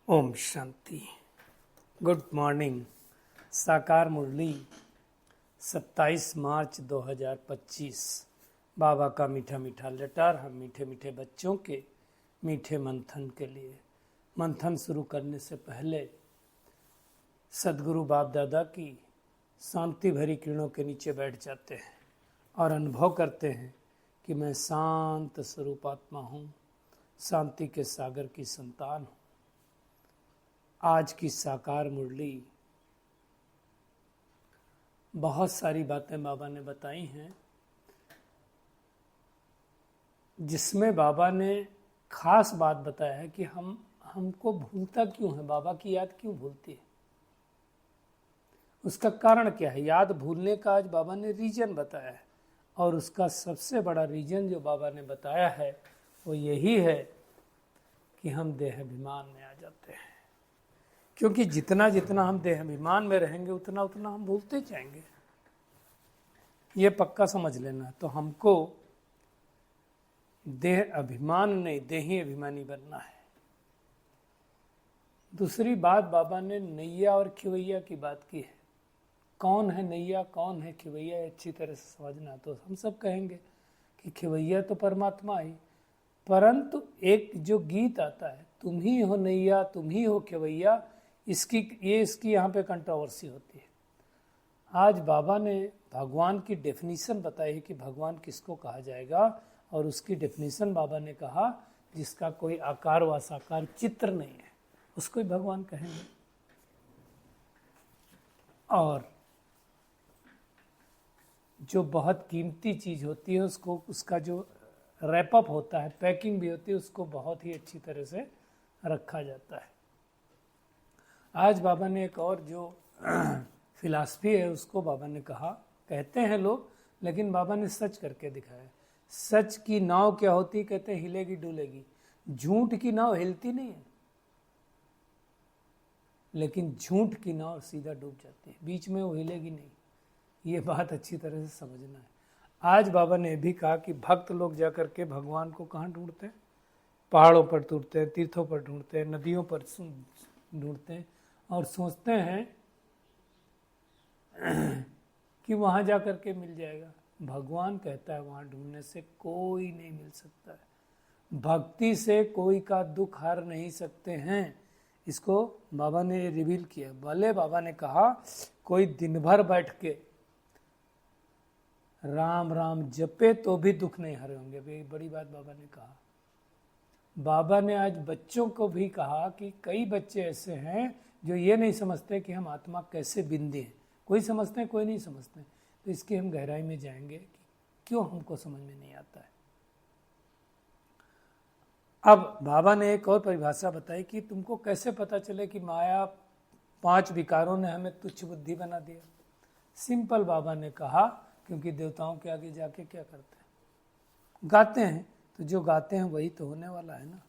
Om Shanti. Good morning. साकार मुरली 27 मार्च 2025। बाबा का मीठा मीठा लेटर हम मीठे मीठे बच्चों के मीठे मंथन के लिए। मंथन शुरू करने से पहले सदगुरु बाप दादा की शांति भरी किरणों के नीचे बैठ जाते हैं और अनुभव करते हैं कि मैं शांत स्वरूप आत्मा हूँ, शांति के सागर की संतान हूँ। आज की साकार मुरली बहुत सारी बातें बाबा ने बताई हैं, जिसमें बाबा ने खास बात बताया है कि हमको भूलता क्यों है, बाबा की याद क्यों भूलती है, उसका कारण क्या है। याद भूलने का आज बाबा ने रीजन बताया है, और उसका सबसे बड़ा रीजन जो बाबा ने बताया है वो यही है कि हम देहाभिमान में आ जाते हैं। क्योंकि जितना जितना हम देहाभिमान में रहेंगे उतना उतना हम भूलते जाएंगे, ये पक्का समझ लेना। तो हमको देह अभिमान नहीं, देही अभिमानी बनना है। दूसरी बात, बाबा ने नैया और खिवैया की बात की है। कौन है नैया, कौन है खिवैया, अच्छी तरह से समझना। तो हम सब कहेंगे कि खिवैया तो परमात्मा ही, परंतु एक जो गीत आता है, तुम ही हो नैया तुम ही हो खिवैया, इसकी यहाँ पे कंट्रोवर्सी होती है। आज बाबा ने भगवान की डेफिनेशन बताई है कि भगवान किसको कहा जाएगा, और उसकी डेफिनेशन बाबा ने कहा जिसका कोई आकार व साकार चित्र नहीं है उसको ही भगवान कहेंगे। और जो बहुत कीमती चीज होती है उसको, उसका जो रैपअप होता है, पैकिंग भी होती है, उसको बहुत ही अच्छी तरह से रखा जाता है। आज बाबा ने एक और जो फिलॉसफी है उसको बाबा ने कहा, कहते हैं लोग, लेकिन बाबा ने सच करके दिखाया। सच की नाव क्या होती, कहते हैं हिलेगी डुलेगी। झूठ की नाव हिलती नहीं है, लेकिन झूठ की नाव सीधा डूब जाती है, बीच में वो हिलेगी नहीं। ये बात अच्छी तरह से समझना है। आज बाबा ने भी कहा कि भक्त लोग जाकर के भगवान को कहाँ ढूंढते हैं, पहाड़ों पर ढूंढते हैं, तीर्थों पर ढूंढते हैं, नदियों पर ढूंढते हैं, और सोचते हैं कि वहां जाकर के मिल जाएगा। भगवान कहता है वहां ढूंढने से कोई नहीं मिल सकता है, भक्ति से कोई का दुख हार नहीं सकते हैं। इसको बाबा ने रिवील किया। भले बाबा ने कहा कोई दिन भर बैठ के राम राम जपे तो भी दुख नहीं हरे होंगे, बड़ी बात बाबा ने कहा। बाबा ने आज बच्चों को भी कहा कि कई बच्चे ऐसे हैं जो ये नहीं समझते कि हम आत्मा कैसे बिंदी हैं। कोई समझते हैं, कोई नहीं समझते। तो इसकी हम गहराई में जाएंगे कि क्यों हमको समझ में नहीं आता है। अब बाबा ने एक और परिभाषा बताई कि तुमको कैसे पता चले कि माया 5 विकारों ने हमें तुच्छ बुद्धि बना दिया। सिंपल बाबा ने कहा, क्योंकि देवताओं के आगे जाके क्या करते हैं, गाते हैं, तो जो गाते हैं वही तो होने वाला है ना।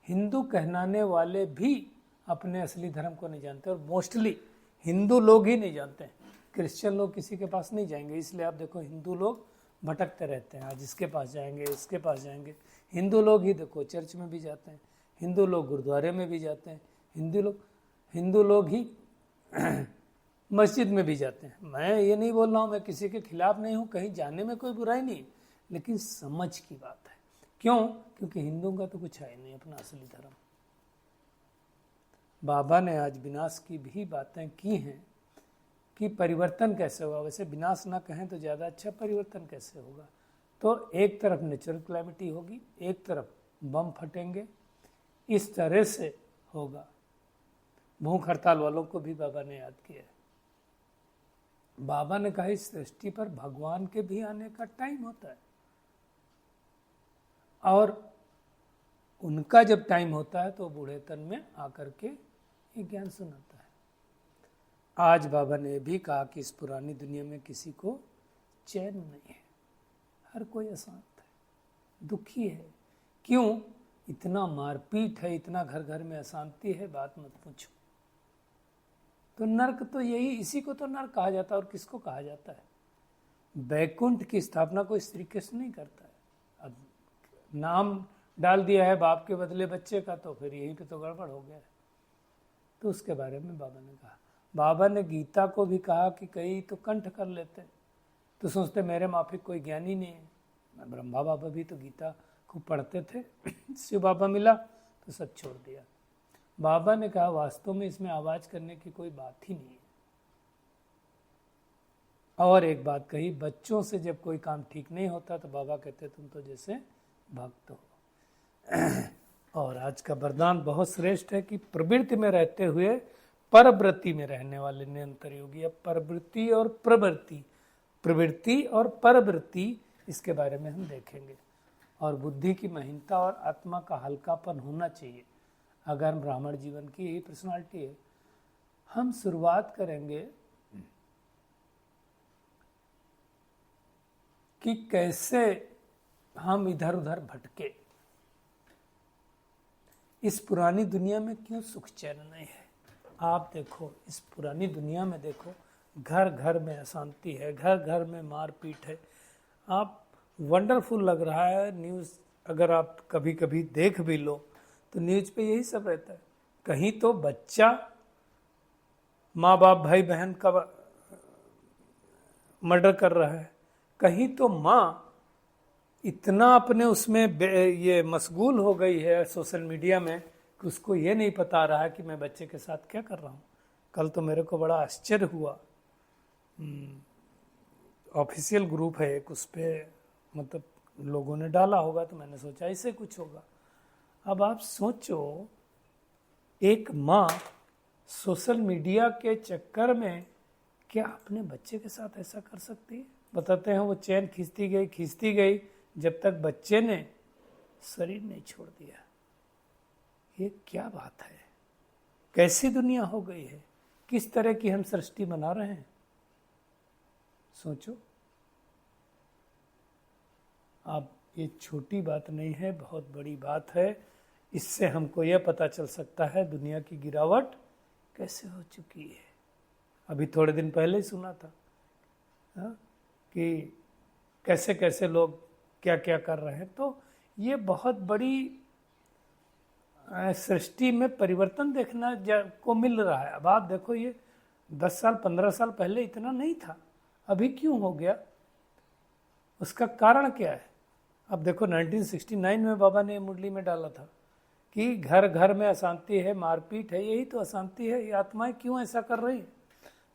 हिंदू कहलाने वाले भी अपने असली धर्म को नहीं जानते, और मोस्टली हिंदू लोग ही नहीं जानते हैं। क्रिश्चियन लोग किसी के पास नहीं जाएंगे। इसलिए आप देखो हिंदू लोग भटकते रहते हैं, आज इसके पास जाएंगे, इसके पास जाएंगे। हिंदू लोग ही देखो चर्च में भी जाते हैं, हिंदू लोग गुरुद्वारे में भी जाते हैं, हिंदू लोग ही मस्जिद में भी जाते हैं। मैं ये नहीं बोल रहा हूँ, मैं किसी के खिलाफ नहीं हूँ, कहीं जाने में कोई बुराई नहीं, लेकिन समझ की बात है। क्यों? क्योंकि हिंदुओं का तो कुछ है नहीं अपना असली धर्म। बाबा ने आज विनाश की भी बातें की हैं कि परिवर्तन कैसे होगा। वैसे विनाश ना कहें तो ज़्यादा अच्छा, परिवर्तन कैसे होगा। तो एक तरफ नेचुरल क्लैमिटी होगी, एक तरफ बम फटेंगे, इस तरह से होगा। भूख हड़ताल वालों को भी बाबा ने याद किया। बाबा ने कहा इस सृष्टि पर भगवान के भी आने का टाइम होता है, और उनका जब टाइम होता है तो बूढ़े तन में आकर के ये ज्ञान सुनाता है। आज बाबा ने भी कहा कि इस पुरानी दुनिया में किसी को चैन नहीं है, हर कोई अशांत है, दुखी है। क्यों? इतना मारपीट है, इतना घर घर में अशांति है, बात मत पूछो। तो नर्क तो यही, इसी को तो नर्क कहा जाता है। और किसको कहा जाता है? वैकुंठ की स्थापना कोई श्री कृष्ण नहीं करता है। अब नाम डाल दिया है बाप के बदले बच्चे का, तो फिर यहीं पे तो गड़बड़ हो गया है। तो उसके बारे में बाबा ने कहा। बाबा ने गीता को भी कहा कि कई तो कंठ कर लेते, तो सोचते मेरे माफिक कोई ज्ञानी नहीं है। ब्रह्मा बाबा भी तो गीता खूब पढ़ते थे। शिव बाबा मिला तो सब छोड़ दिया। बाबा ने कहा वास्तव में इसमें आवाज करने की कोई बात ही नहीं है। और एक बात कही, बच्चों से जब कोई काम ठीक नहीं होता तो बाबा कहते तुम तो जैसे भक्त हो। और आज का वरदान बहुत श्रेष्ठ है कि प्रवृत्ति में रहते हुए परवृत्ति में रहने वाले निरंतर योगी। अब प्रवृत्ति और प्रवृत्ति, प्रवृत्ति और परवृत्ति, इसके बारे में हम देखेंगे। और बुद्धि की महीनता और आत्मा का हल्कापन होना चाहिए अगर ब्राह्मण जीवन की यही पर्सनालिटी है। हम शुरुआत करेंगे कि कैसे हम इधर उधर भटके। इस पुरानी दुनिया में क्यों सुख चैन नहीं है? आप देखो, इस पुरानी दुनिया में देखो, घर घर में अशांति है, घर घर में मारपीट है। आप वंडरफुल लग रहा है न्यूज़, अगर आप कभी कभी देख भी लो तो न्यूज़ पे यही सब रहता है। कहीं तो बच्चा माँ बाप भाई बहन का मर्डर कर रहा है, कहीं तो माँ इतना अपने उसमें ये मशगूल हो गई है सोशल मीडिया में कि उसको ये नहीं पता रहा है कि मैं बच्चे के साथ क्या कर रहा हूँ। कल तो मेरे को बड़ा आश्चर्य हुआ, ऑफिशियल ग्रुप है एक, उस पर मतलब लोगों ने डाला होगा तो मैंने सोचा ऐसे कुछ होगा। अब आप सोचो, एक माँ सोशल मीडिया के चक्कर में क्या अपने बच्चे के साथ ऐसा कर सकती है? बताते हैं वो चैन खींचती गई जब तक बच्चे ने शरीर नहीं छोड़ दिया। ये क्या बात है? कैसी दुनिया हो गई है? किस तरह की हम सृष्टि बना रहे हैं? सोचो। अब ये छोटी बात नहीं है, बहुत बड़ी बात है। इससे हमको यह पता चल सकता है दुनिया की गिरावट कैसे हो चुकी है। अभी थोड़े दिन पहले ही सुना था कि कैसे कैसे लोग क्या क्या कर रहे हैं। तो ये बहुत बड़ी सृष्टि में परिवर्तन देखना को मिल रहा है। अब आप देखो, ये 10 साल 15 साल पहले इतना नहीं था, अभी क्यों हो गया? उसका कारण क्या है? अब देखो 1969 में बाबा ने मुरली में डाला था कि घर घर में अशांति है, मारपीट है। यही तो अशांति है, ये आत्माएं क्यों ऐसा कर रही है?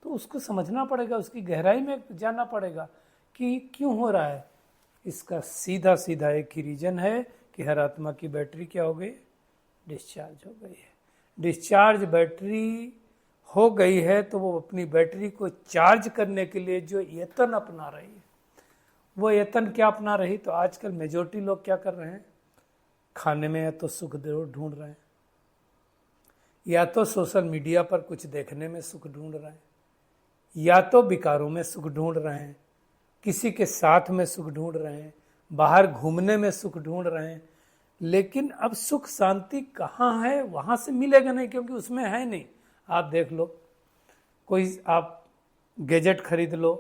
तो उसको समझना पड़ेगा, उसकी गहराई में जाना पड़ेगा कि क्यों हो रहा है। इसका सीधा सीधा एक ही रीजन है कि हर आत्मा की बैटरी क्या हो गई? डिस्चार्ज हो गई है। डिस्चार्ज बैटरी हो गई है तो वो अपनी बैटरी को चार्ज करने के लिए जो यत्न अपना रही है, वो यत्न क्या अपना रही? तो आजकल मेजोरिटी लोग क्या कर रहे हैं? खाने में या तो सुख ढूंढ रहे हैं, या तो सोशल मीडिया पर कुछ देखने में सुख ढूंढ रहे हैं, या तो विकारों में सुख ढूंढ रहे हैं, किसी के साथ में सुख ढूंढ रहे हैं, बाहर घूमने में सुख ढूंढ रहे हैं। लेकिन अब सुख शांति कहाँ है? वहां से मिलेगा नहीं, क्योंकि उसमें है नहीं। आप देख लो, कोई आप गैजेट खरीद लो,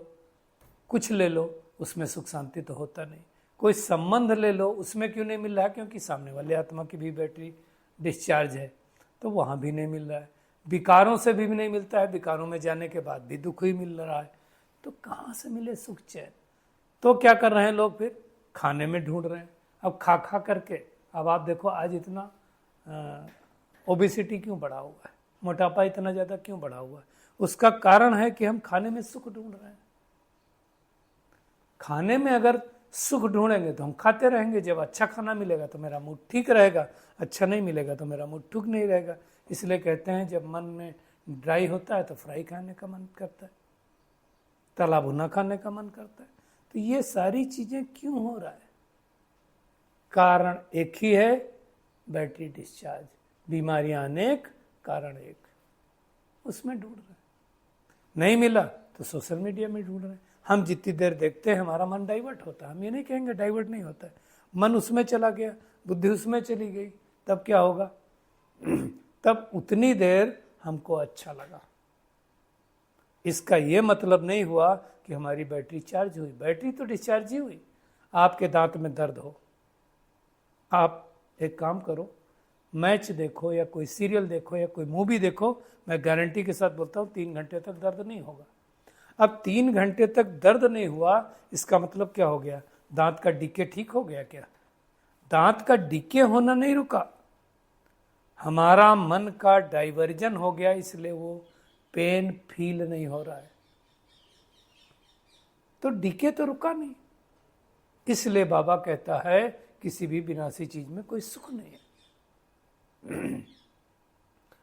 कुछ ले लो, उसमें सुख शांति तो होता नहीं। कोई संबंध ले लो, उसमें क्यों नहीं मिल रहा है? क्योंकि सामने वाले आत्मा की भी बैटरी डिस्चार्ज है, तो वहां भी नहीं मिल रहा है। विकारों से भी नहीं मिलता है, विकारों में जाने के बाद भी दुख ही मिल रहा है। तो कहाँ से मिले सुख चैन? तो क्या कर रहे हैं लोग? फिर खाने में ढूंढ रहे हैं। अब खा खा करके, अब आप देखो आज इतना ओबेसिटी क्यों बढ़ा हुआ है, मोटापा इतना ज़्यादा क्यों बढ़ा हुआ है? उसका कारण है कि हम खाने में सुख ढूंढ रहे हैं। खाने में अगर सुख ढूंढेंगे तो हम खाते रहेंगे। जब अच्छा खाना मिलेगा तो मेरा मूड ठीक रहेगा, अच्छा नहीं मिलेगा तो मेरा मूड ठीक नहीं रहेगा। इसलिए कहते हैं जब मन में ड्राई होता है तो फ्राई खाने का मन करता है, तला भुना खाने का मन करता है। तो ये सारी चीजें क्यों हो रहा है? कारण एक ही है, बैटरी डिस्चार्ज। बीमारियां अनेक, कारण एक, उसमें ढूंढ रहे हैं। नहीं मिला तो सोशल मीडिया में ढूंढ रहे हैं। हम जितनी देर देखते हैं हमारा मन डाइवर्ट होता है। हम ये नहीं कहेंगे डाइवर्ट नहीं होता है, मन उसमें चला गया, बुद्धि उसमें चली गई, तब क्या होगा? तब उतनी देर हमको अच्छा लगा। इसका ये मतलब नहीं हुआ कि हमारी बैटरी चार्ज हुई। बैटरी तो डिस्चार्ज ही हुई। आपके दांत में दर्द हो, आप एक काम करो, मैच देखो या कोई सीरियल देखो या कोई मूवी देखो, मैं गारंटी के साथ बोलता हूँ 3 घंटे तक दर्द नहीं होगा। अब 3 घंटे तक दर्द नहीं हुआ, इसका मतलब क्या हो गया? दांत का डीके ठीक हो गया क्या? दांत का डीके होना नहीं रुका, हमारा मन का डाइवर्जन हो गया, इसलिए वो पेन फील नहीं हो रहा है। तो डीके तो रुका नहीं। इसलिए बाबा कहता है किसी भी विनाशी चीज में कोई सुख नहीं है।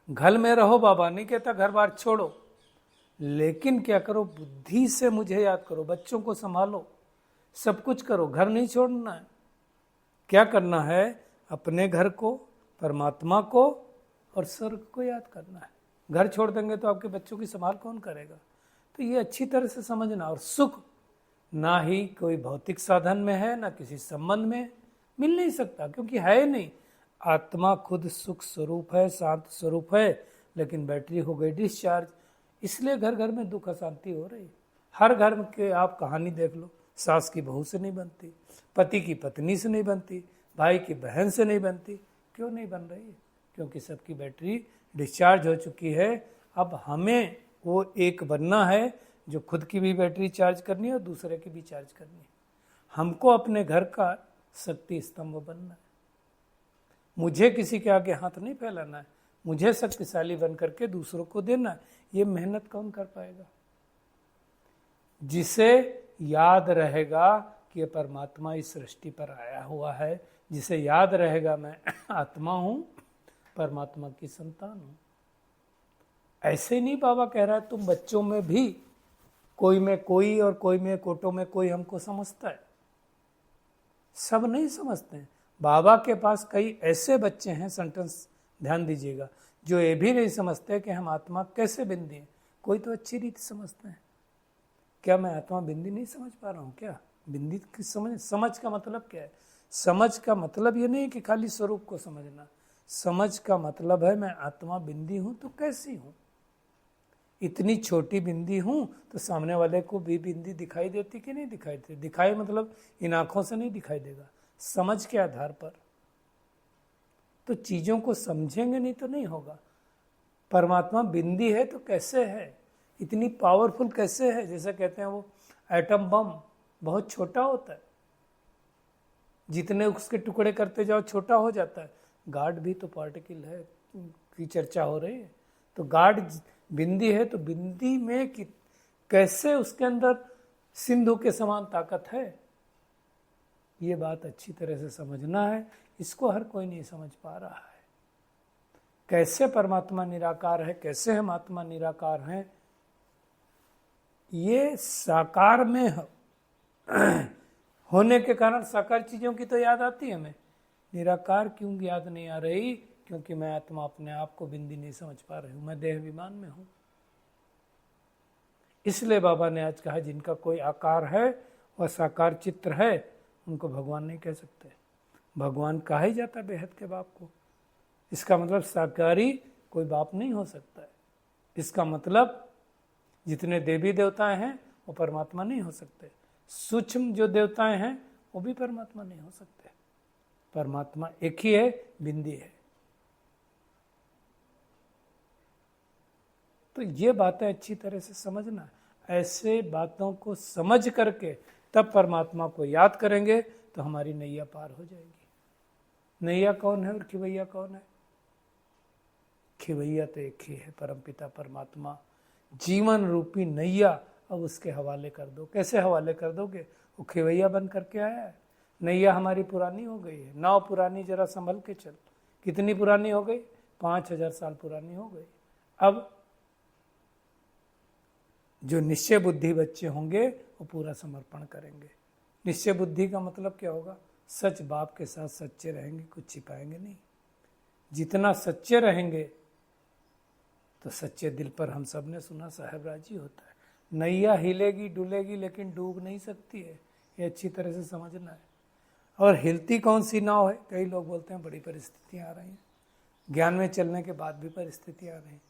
घर में रहो, बाबा नहीं कहता घर बार छोड़ो, लेकिन क्या करो, बुद्धि से मुझे याद करो, बच्चों को संभालो, सब कुछ करो, घर नहीं छोड़ना है। क्या करना है? अपने घर को, परमात्मा को और स्वर्ग को याद करना है। घर छोड़ देंगे तो आपके बच्चों की संभाल कौन करेगा? तो ये अच्छी तरह से समझना। और सुख ना ही कोई भौतिक साधन में है, ना किसी संबंध में, मिल नहीं सकता, क्योंकि है नहीं। आत्मा खुद सुख स्वरूप है, शांत स्वरूप है, लेकिन बैटरी हो गई डिस्चार्ज, इसलिए घर घर में दुख अशांति हो रही। हर घर के आप कहानी देख लो, सास की बहू से नहीं बनती, पति की पत्नी से नहीं बनती, भाई की बहन से नहीं बनती। क्यों नहीं बन रही? क्योंकि सबकी बैटरी डिस्चार्ज हो चुकी है। अब हमें वो एक बनना है जो खुद की भी बैटरी चार्ज करनी है और दूसरे की भी चार्ज करनी है। हमको अपने घर का शक्ति स्तंभ बनना है। मुझे किसी के आगे हाथ नहीं फैलाना है, मुझे शक्तिशाली बन करके दूसरों को देना है। ये मेहनत कौन कर पाएगा? जिसे याद रहेगा कि ये परमात्मा इस सृष्टि पर आया हुआ है, जिसे याद रहेगा मैं आत्मा हूं, परमात्मा की संतान हूं। ऐसे नहीं बाबा कह रहा है तुम बच्चों में भी कोई में कोई और कोई में कोटों में कोई हमको समझता है। सब नहीं समझते हैं। बाबा के पास कई ऐसे बच्चे हैं, सेंटेंस ध्यान दीजिएगा, जो ये भी नहीं समझते कि हम आत्मा कैसे बिंदी हैं। कोई तो अच्छी रीति समझते हैं। क्या मैं आत्मा बिंदी नहीं समझ पा रहा हूँ क्या? बिंदी की समझ का मतलब क्या है? समझ का मतलब ये नहीं कि खाली स्वरूप को समझना। समझ का मतलब है मैं आत्मा बिंदी हूं तो कैसी हूं? इतनी छोटी बिंदी हूं तो सामने वाले को भी बिंदी दिखाई देती कि नहीं दिखाई देती? दिखाई मतलब इन आंखों से नहीं दिखाई देगा, समझ के आधार पर। तो चीजों को समझेंगे नहीं तो नहीं होगा। परमात्मा बिंदी है तो कैसे है? इतनी पावरफुल कैसे है? जैसे कहते हैं वो एटम बम बहुत छोटा होता है, जितने उसके टुकड़े करते जाओ छोटा हो जाता है। गार्ड भी तो पार्टिकल है की चर्चा हो रही है। तो गार्ड बिंदी है तो बिंदी में कैसे उसके अंदर सिंधु के समान ताकत है। ये बात अच्छी तरह से समझना है। इसको हर कोई नहीं समझ पा रहा है। कैसे परमात्मा निराकार है, कैसे हम आत्मा निराकार हैं, ये साकार में होने के कारण साकार चीजों की तो याद आती है हमें। निराकार क्यों याद नहीं आ रही? क्योंकि मैं आत्मा अपने आप को बिंदी नहीं समझ पा रही हूं, मैं देह विमान में हूं। इसलिए बाबा ने आज कहा जिनका कोई आकार है वह साकार चित्र है, उनको भगवान नहीं कह सकते। भगवान कहा ही जाता है बेहद के बाप को। इसका मतलब साकारी कोई बाप नहीं हो सकता है। इसका मतलब जितने देवी देवताएं हैं वो परमात्मा नहीं हो सकते। सूक्ष्म जो देवताएं हैं वो भी परमात्मा नहीं हो सकते। परमात्मा एक ही है, बिंदी है। तो ये बातें अच्छी तरह से समझना। ऐसे बातों को समझ करके तब परमात्मा को याद करेंगे तो हमारी नैया पार हो जाएगी। नैया कौन है और खिवैया कौन है? खिवैया तो एक ही है, परमपिता परमात्मा। जीवन रूपी नैया अब उसके हवाले कर दो। कैसे हवाले कर दोगे? वो खिवैया बन करके आया है। नैया हमारी पुरानी हो गई है। नाव पुरानी, जरा संभल के चल। कितनी पुरानी हो गई? 5000 साल पुरानी हो गई। अब जो निश्चय बुद्धि बच्चे होंगे वो पूरा समर्पण करेंगे। निश्चय बुद्धि का मतलब क्या होगा? सच बाप के साथ सच्चे रहेंगे, कुछ छिपाएंगे नहीं। जितना सच्चे रहेंगे तो सच्चे दिल पर, हम सब ने सुना, साहेब राजी होता है। नैया हिलेगी डुलेगी लेकिन डूब नहीं सकती है। ये अच्छी तरह से समझना है। और हिलती कौन सी नाव है? कई लोग बोलते हैं बड़ी परिस्थितियां आ रही हैं। ज्ञान में चलने के बाद भी परिस्थितियां आ रही हैं।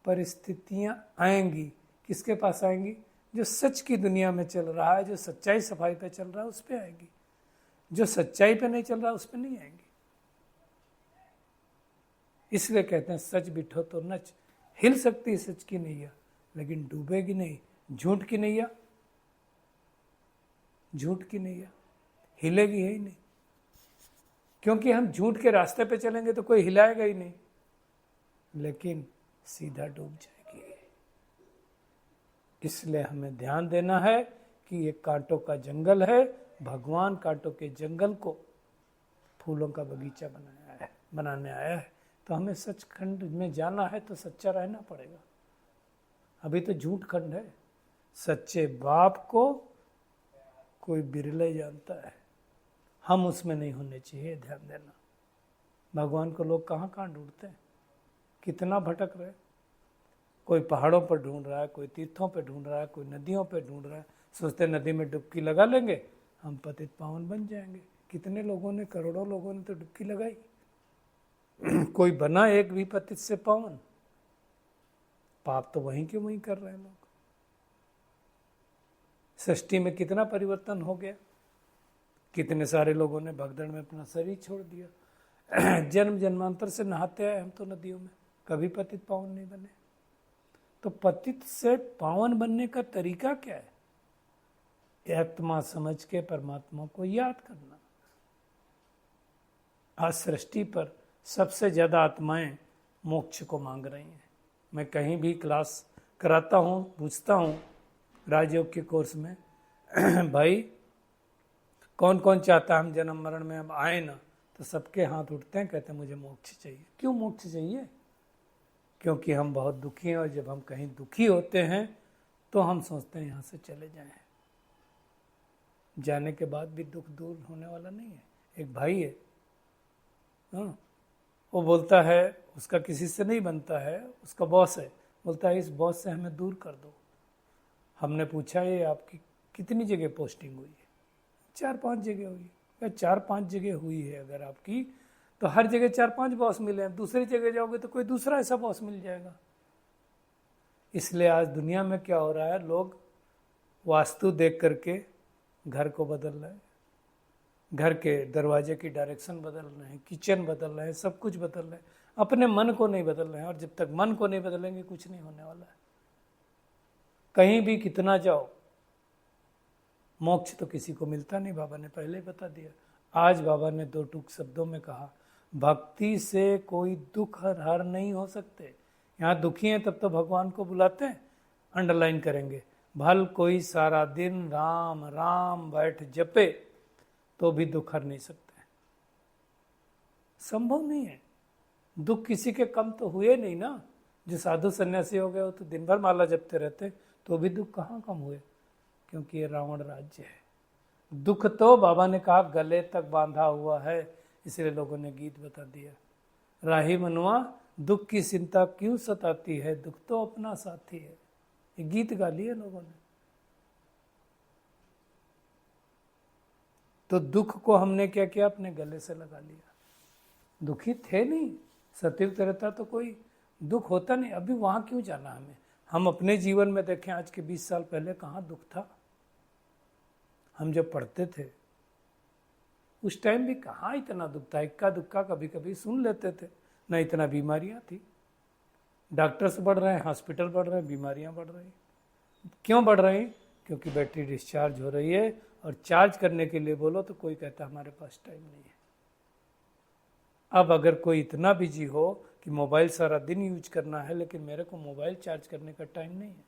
परिस्थितियां आएंगी, किसके पास आएंगी? जो सच की दुनिया में चल रहा है, जो सच्चाई सफाई पे चल रहा है, उस पे आएंगी। जो सच्चाई पे नहीं चल रहा उस पे नहीं आएंगी। इसलिए कहते हैं सच बिठो तो नच। हिल सकती है सच की नैया, लेकिन डूबेगी नहीं। झूठ की नैया, झूठ की नैया हिलेगी ही नहीं, क्योंकि हम झूठ के रास्ते पे चलेंगे तो कोई हिलाएगा ही नहीं, लेकिन सीधा डूब जाएगी। इसलिए हमें ध्यान देना है कि ये कांटों का जंगल है, भगवान कांटों के जंगल को फूलों का बगीचा बनाने आया है। तो हमें सचखंड में जाना है तो सच्चा रहना पड़ेगा। अभी तो झूठ खंड है। सच्चे बाप को कोई बिरले जानता है, हम उसमें नहीं होने चाहिए। ध्यान देना, भगवान को लोग कहाँ कहाँ ढूंढते हैं, कितना भटक रहे। कोई पहाड़ों पर ढूंढ रहा है, कोई तीर्थों पर ढूंढ रहा है, कोई नदियों पर ढूंढ रहा है। सोचते नदी में डुबकी लगा लेंगे हम पतित पावन बन जाएंगे। कितने लोगों ने, करोड़ों लोगों ने तो डुबकी लगाई, कोई बना एक भी पतित से पावन। पाप तो वहीं के वहीं कर रहे हैं लोग। सृष्टि में कितना परिवर्तन हो गया, कितने सारे लोगों ने भगदड़ में अपना शरीर छोड़ दिया। जन्म जन्मांतर से नहाते आए हम तो नदियों में, कभी पतित पावन नहीं बने। तो पतित से पावन बनने का तरीका क्या है? आत्मा समझ के परमात्मा को याद करना। आज सृष्टि पर सबसे ज्यादा आत्माएं मोक्ष को मांग रही हैं। मैं कहीं भी क्लास कराता हूँ, पूछता हूँ राजयोग के कोर्स में, भाई कौन कौन चाहता है हम जन्म मरण में अब आए ना, तो सबके हाथ उठते हैं, कहते हैं मुझे मोक्ष चाहिए। क्यों मोक्ष चाहिए? क्योंकि हम बहुत दुखी हैं, और जब हम कहीं दुखी होते हैं तो हम सोचते हैं यहाँ से चले जाएं। जाने के बाद भी दुख दूर होने वाला नहीं है। एक भाई है, हाँ, वो बोलता है, उसका किसी से नहीं बनता है, उसका बॉस है, बोलता है इस बॉस से हमें दूर कर दो। हमने पूछा ये आपकी कितनी जगह पोस्टिंग हुई है? 4-5 जगह हुई है। 4-5 जगह हुई है अगर आपकी, तो हर जगह 4-5 बॉस मिले हैं। दूसरी जगह जाओगे तो कोई दूसरा ऐसा बॉस मिल जाएगा। इसलिए आज दुनिया में क्या हो रहा है, लोग वास्तु देख करके घर को बदल रहे हैं, घर के दरवाजे की डायरेक्शन बदल रहे हैं, किचन बदल रहे हैं, सब कुछ बदल रहे हैं, अपने मन को नहीं बदल रहे हैं। और जब तक मन को नहीं बदलेंगे कुछ नहीं होने वाला है। कहीं भी कितना जाओ, मोक्ष तो किसी को मिलता नहीं, बाबा ने पहले ही बता दिया। आज बाबा ने 2 टूक शब्दों में कहा, भक्ति से कोई दुख हर नहीं हो सकते। यहाँ दुखी हैं तब तो भगवान को बुलाते हैं, अंडरलाइन करेंगे, भल कोई सारा दिन राम राम बैठ जपे तो भी दुख हर नहीं सकते, संभव नहीं है। दुख किसी के कम तो हुए नहीं ना। जो साधु सन्यासी हो गए वो तो दिन भर माला जपते रहते, तो भी दुख कहाँ कम हुए? क्योंकि ये रावण राज्य है। दुख तो बाबा ने कहा गले तक बांधा हुआ है, इसलिए लोगों ने गीत बता दिया, राही मनुआ दुख की चिंता क्यों सताती है, दुख तो अपना साथी है। ये गीत गा लिए लोगों ने। तो दुख को हमने क्या किया, अपने गले से लगा लिया। दुखी थे नहीं, सतयुग रहता तो कोई दुख होता नहीं। अभी वहां क्यों जाना हमें? हम अपने जीवन में देखें, आज के 20 साल पहले कहाँ दुख था। हम जब पढ़ते थे उस टाइम भी कहाँ इतना दुख था। इक्का दुक्का कभी कभी सुन लेते थे, ना इतना बीमारियां थी। डॉक्टर्स बढ़ रहे हैं, हॉस्पिटल बढ़ रहे हैं, बीमारियां बढ़ रही। क्यों बढ़ रही? क्योंकि बैटरी डिस्चार्ज हो रही है, और चार्ज करने के लिए बोलो तो कोई कहता हमारे पास टाइम नहीं है। अब अगर कोई इतना बिजी हो कि मोबाइल सारा दिन यूज करना है, लेकिन मेरे को मोबाइल चार्ज करने का टाइम नहीं है,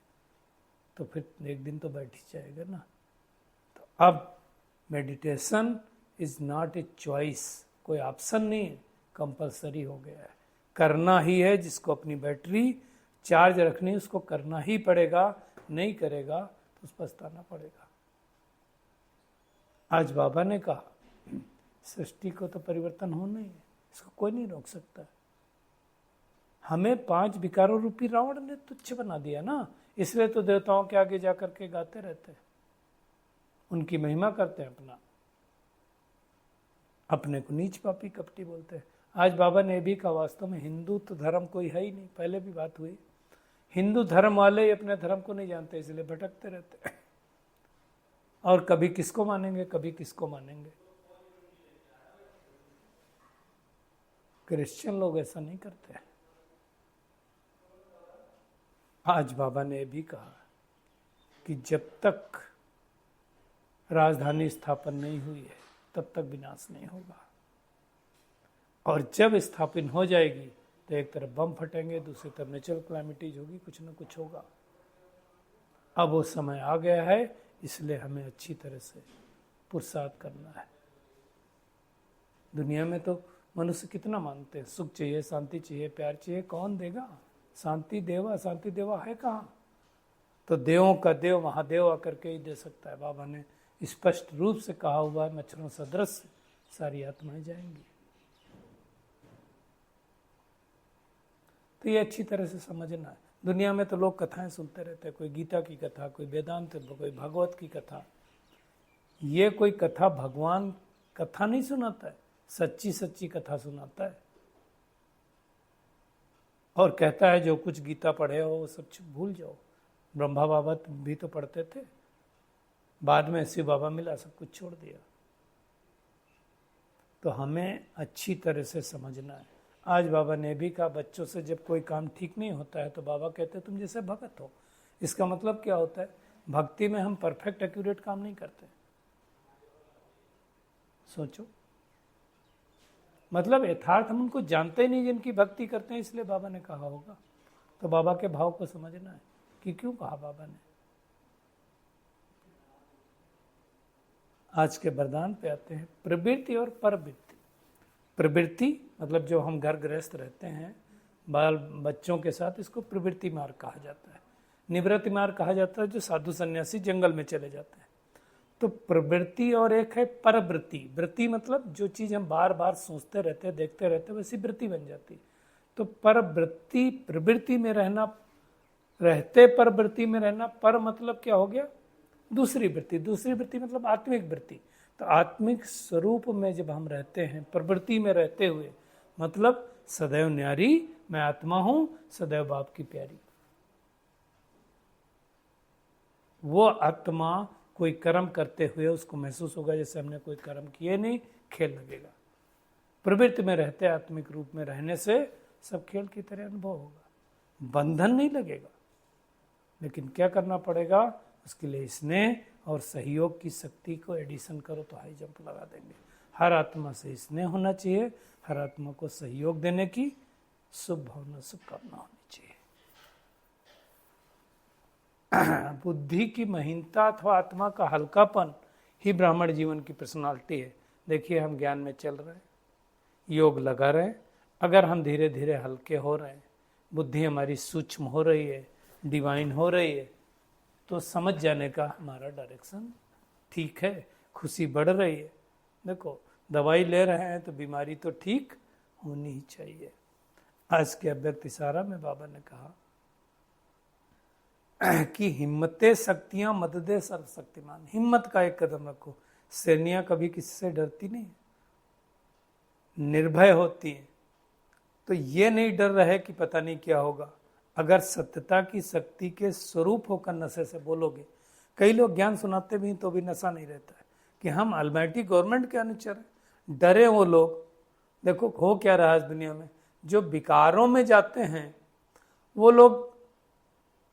तो फिर एक दिन तो बैठ ही जाएगा ना। तो अब meditation is not a choice, कोई ऑप्शन नहीं है, कंपलसरी हो गया है, करना ही है। जिसको अपनी बैटरी चार्ज रखनी है उसको करना ही पड़ेगा, नहीं करेगा तो पछताना पड़ेगा। आज बाबा ने कहा सृष्टि को तो परिवर्तन होना ही है, इसको कोई नहीं रोक सकता। हमें 5 विकारों रूपी रावण ने तुच्छ बना दिया ना, इसलिए तो देवताओं के आगे जाकर के गाते रहते हैं, उनकी महिमा करते हैं, अपने को नीच पापी कपटी बोलते हैं। आज बाबा ने भी कहा वास्तव में हिंदू तो धर्म कोई है ही नहीं। पहले भी बात हुई, हिंदू धर्म वाले अपने धर्म को नहीं जानते, इसलिए भटकते रहते हैं, और कभी किसको मानेंगे, कभी किसको मानेंगे। क्रिश्चियन लोग ऐसा नहीं करते। आज बाबा ने भी कहा कि जब तक राजधानी स्थापन नहीं हुई है तब तक विनाश नहीं होगा, और जब स्थापन हो जाएगी तो एक तरफ बम फटेंगे, दूसरी तरफ नेचुरल क्लाइमेटीज होगी, कुछ ना कुछ होगा। अब वो समय आ गया है, इसलिए हमें अच्छी तरह से पुरुषार्थ करना है। दुनिया में तो मनुष्य कितना मानते हैं, सुख चाहिए, शांति चाहिए, प्यार चाहिए, कौन देगा? शांति देवा है कहाँ? तो देवों का देव महादेव आकर के ही दे सकता है। बाबा ने स्पष्ट रूप से कहा हुआ है, मच्छरों सदृश सारी आत्माएं जाएंगी। तो ये अच्छी तरह से समझना है। दुनिया में तो लोग कथाएं सुनते रहते हैं, कोई गीता की कथा, कोई वेदांत, कोई भागवत की कथा। ये कोई कथा भगवान कथा नहीं सुनाता है, सच्ची सच्ची कथा सुनाता है, और कहता है जो कुछ गीता पढ़े हो वो सब भूल जाओ। ब्रह्मा बाबा भी तो पढ़ते थे, बाद में शिव बाबा मिला, सब कुछ छोड़ दिया। तो हमें अच्छी तरह से समझना है। आज बाबा ने भी कहा, बच्चों से जब कोई काम ठीक नहीं होता है तो बाबा कहते हैं तुम जैसे भगत हो। इसका मतलब क्या होता है? भक्ति में हम परफेक्ट एक्यूरेट काम नहीं करते। सोचो, मतलब यथार्थ हम उनको जानते ही नहीं जिनकी भक्ति करते हैं, इसलिए बाबा ने कहा होगा। तो बाबा के भाव को समझना है कि क्यों कहा बाबा ने। आज के वरदान पे आते हैं, प्रवृत्ति और परवृत्ति। प्रवृत्ति मतलब जो हम घर गृहस्थ रहते हैं बाल बच्चों के साथ, इसको प्रवृत्ति मार्ग कहा जाता है। निवृत्ति मार्ग कहा जाता है जो साधु सन्यासी जंगल में चले जाते हैं। तो प्रवृत्ति और एक है परवृत्ति। वृत्ति मतलब जो चीज हम बार बार सोचते रहते हैं, देखते रहते हैं, वैसी वृत्ति बन जाती। तो परवृत्ति, प्रवृत्ति में रहना, रहते परवृत्ति में रहना। पर मतलब क्या हो गया? दूसरी वृत्ति। दूसरी वृत्ति मतलब आत्मिक वृत्ति। तो आत्मिक स्वरूप में जब हम रहते हैं, प्रवृत्ति में रहते हुए, मतलब सदैव न्यारी मैं आत्मा हूं, सदैव बाप की प्यारी। वो आत्मा कोई कर्म करते हुए उसको महसूस होगा जैसे हमने कोई कर्म किए नहीं, खेल लगेगा। प्रवृत्ति में रहते आत्मिक रूप में रहने से सब खेल की तरह अनुभव होगा, बंधन नहीं लगेगा। लेकिन क्या करना पड़ेगा? उसके लिए स्नेह और सहयोग की शक्ति को एडिशन करो तो हाई जंप लगा देंगे। हर आत्मा से स्नेह होना चाहिए, हर आत्मा को सहयोग देने की शुभ भावना, शुभकामना होनी चाहिए। बुद्धि की महीनता अथवा आत्मा का हल्कापन ही ब्राह्मण जीवन की पर्सनालिटी है। देखिए, हम ज्ञान में चल रहे हैं, योग लगा रहे हैं, अगर हम धीरे धीरे हल्के हो रहे हैं, बुद्धि हमारी सूक्ष्म हो रही है, डिवाइन हो रही है, तो समझ जाने का हमारा डायरेक्शन ठीक है, खुशी बढ़ रही है। देखो, दवाई ले रहे हैं तो बीमारी तो ठीक होनी ही चाहिए। आज के अव्यक्त इशारा में बाबा ने कहा कि हिम्मतें शक्तियां मददे सर्वशक्तिमान। हिम्मत का एक कदम रखो। शेरनियां कभी किसी से डरती नहीं, निर्भय होती हैं। तो ये नहीं डर रहे कि पता नहीं क्या होगा। अगर सत्यता की शक्ति के स्वरूप होकर नशे से बोलोगे, कई लोग ज्ञान सुनाते भी तो भी नशा नहीं रहता है कि हम अलमाइटी गवर्नमेंट के अनुचर हैं। डरे वो लोग। देखो हो क्या रहा है दुनिया में, जो विकारों में जाते हैं वो लोग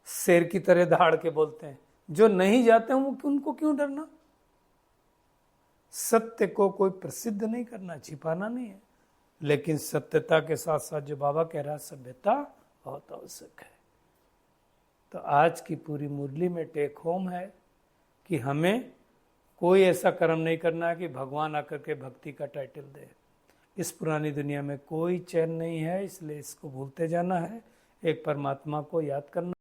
शेर की तरह दहाड़ के बोलते हैं, जो नहीं जाते हैं वो उनको क्यों डरना। सत्य को कोई प्रसिद्ध नहीं करना, छिपाना नहीं है, लेकिन सत्यता के साथ साथ जो बाबा कह रहा है सभ्यता बहुत आवश्यक है। तो आज की पूरी मुरली में टेक होम है कि हमें कोई ऐसा कर्म नहीं करना है कि भगवान आकर के भक्ति का टाइटल दे। इस पुरानी दुनिया में कोई चैन नहीं है, इसलिए इसको भूलते जाना है। एक परमात्मा को याद करना